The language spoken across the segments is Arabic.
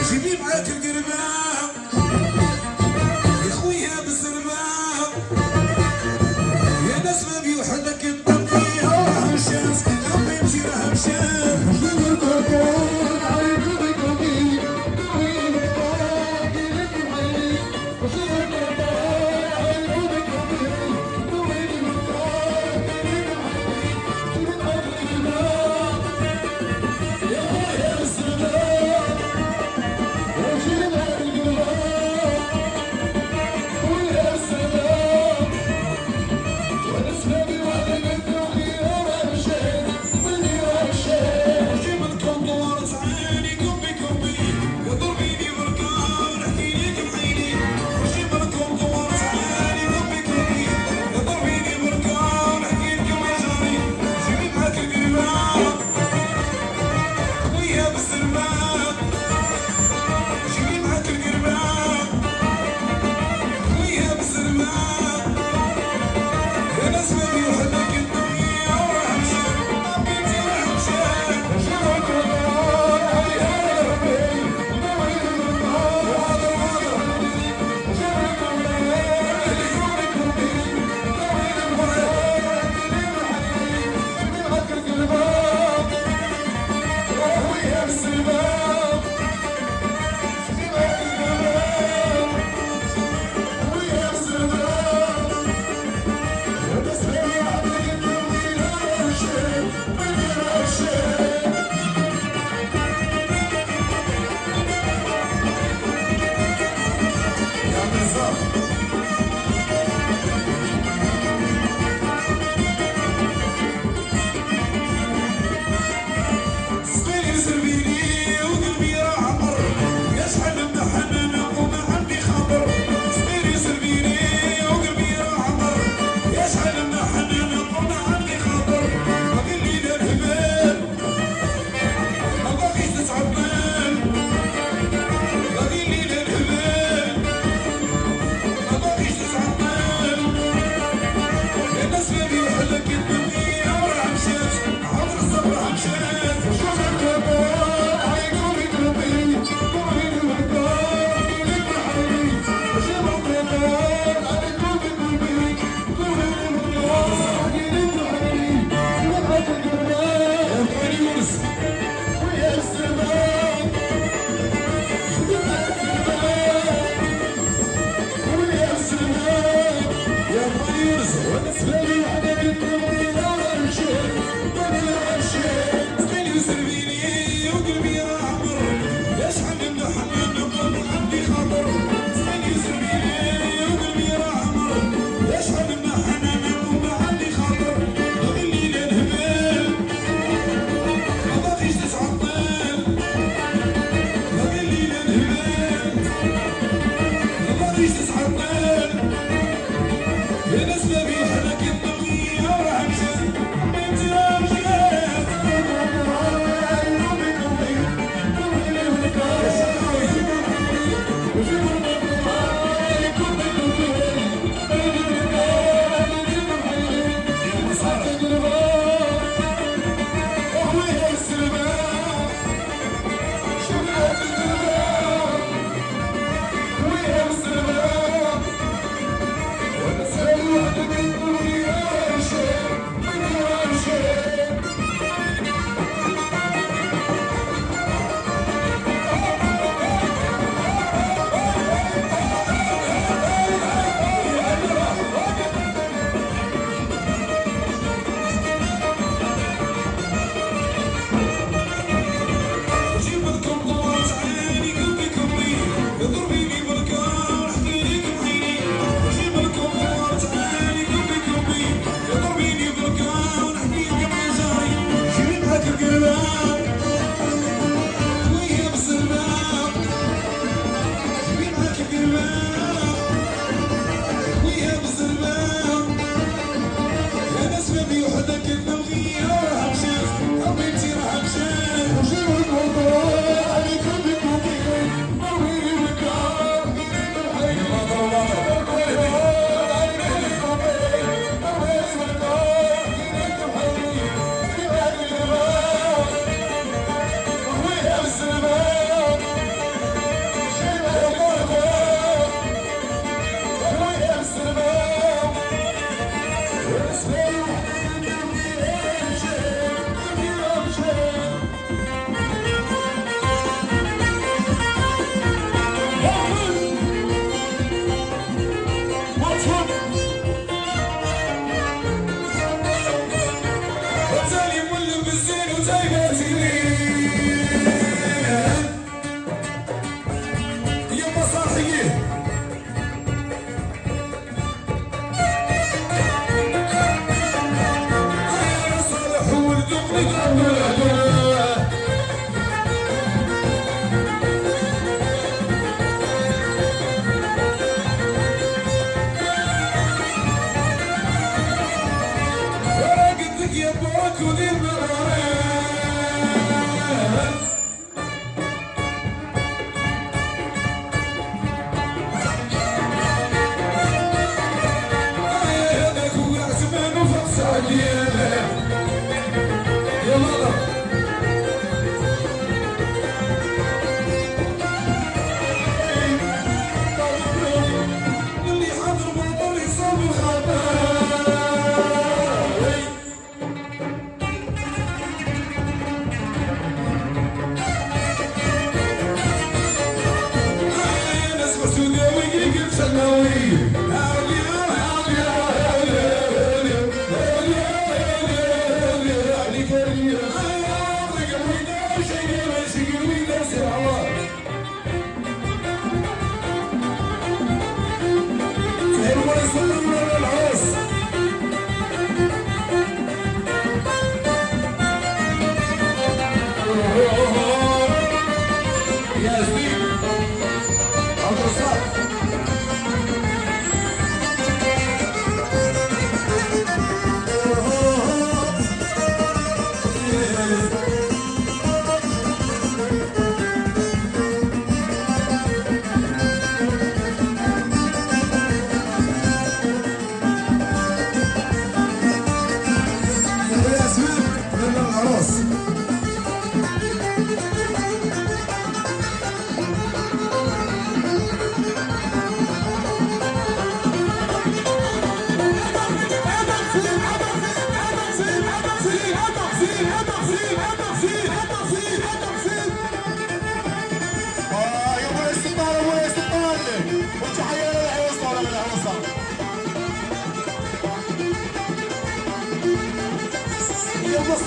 جيبي معاك القربة يا خويا بالزربة يا ناس ما بيوحدك الدم فيها راح الشمس ربي يمشي راح الشمس Silver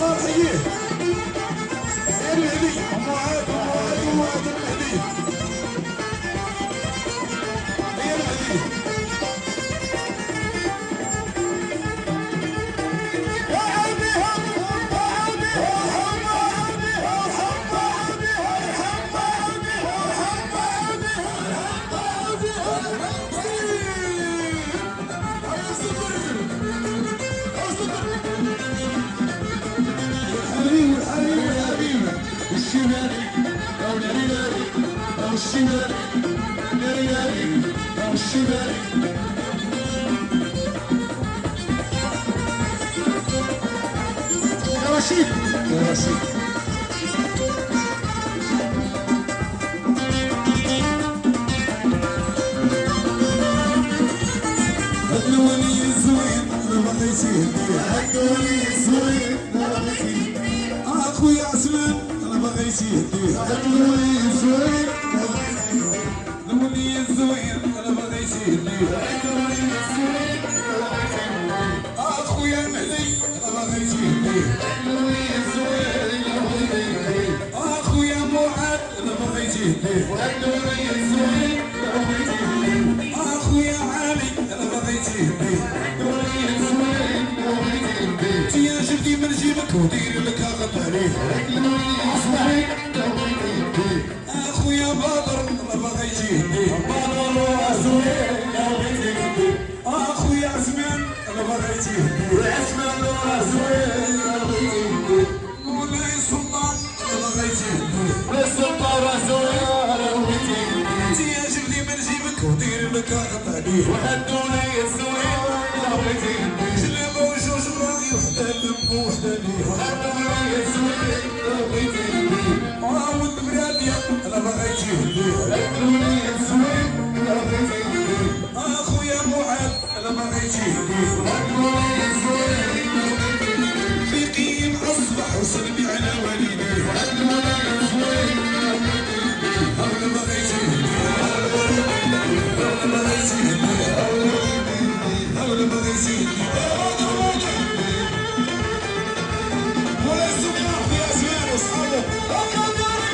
السلطان حييه يا المهدي معاذ المهدي يا المهدي رشيد الولي الزوين بغيتي الولي الزوين بغيتي اخويا عثمان انا بغيتي الولي الزوين الولي الزوين انا بغيتي اخويا المهدي انا بغيتي اخويا معاذ انا بغيتي اخويا علي انا بغيتي يا جبدي من جيبك ودير لك غطاري اخويا بدر انا بغيتي اخويا عثمان انا بغيتي مولاي سلطان انا بغيتي يا جبدي من جيبك ودير لك غطاري جلابه وجوج راغي وحده لم وحده ليها ولد برادية انا بغيتي اخويا معاذ انا بغيتي فيقي معصبح وسلمي على والدي انا بغيتي ولا السكر في اسماء واصحابه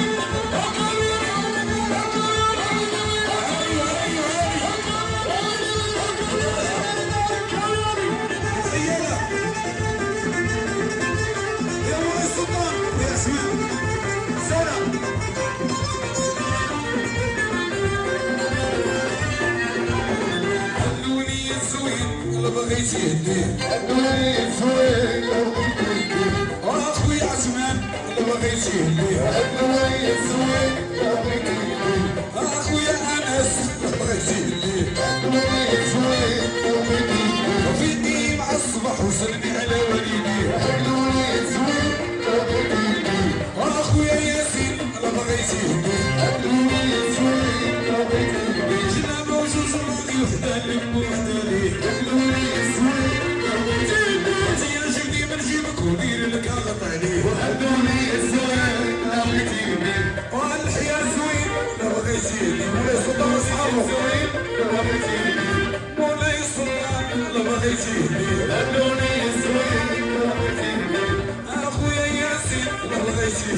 يا ولا السلطان في اسماء سلام انا بغيتي اخويا عثمان انا بغيتي اخويا انس انا بغيتي وفيني مع الصبح وسلمي على والدي اخويا ياسين انا بغيتي جنابه وجوج راضي وحده لم وحده ليه يا جبدي من جيبك ودير لك غطاني والحياة الزوين لا بغيتي مولاي سلطان واصحابه مولاي سلطان لا بغيتي اخويا ياسين لا بغيتي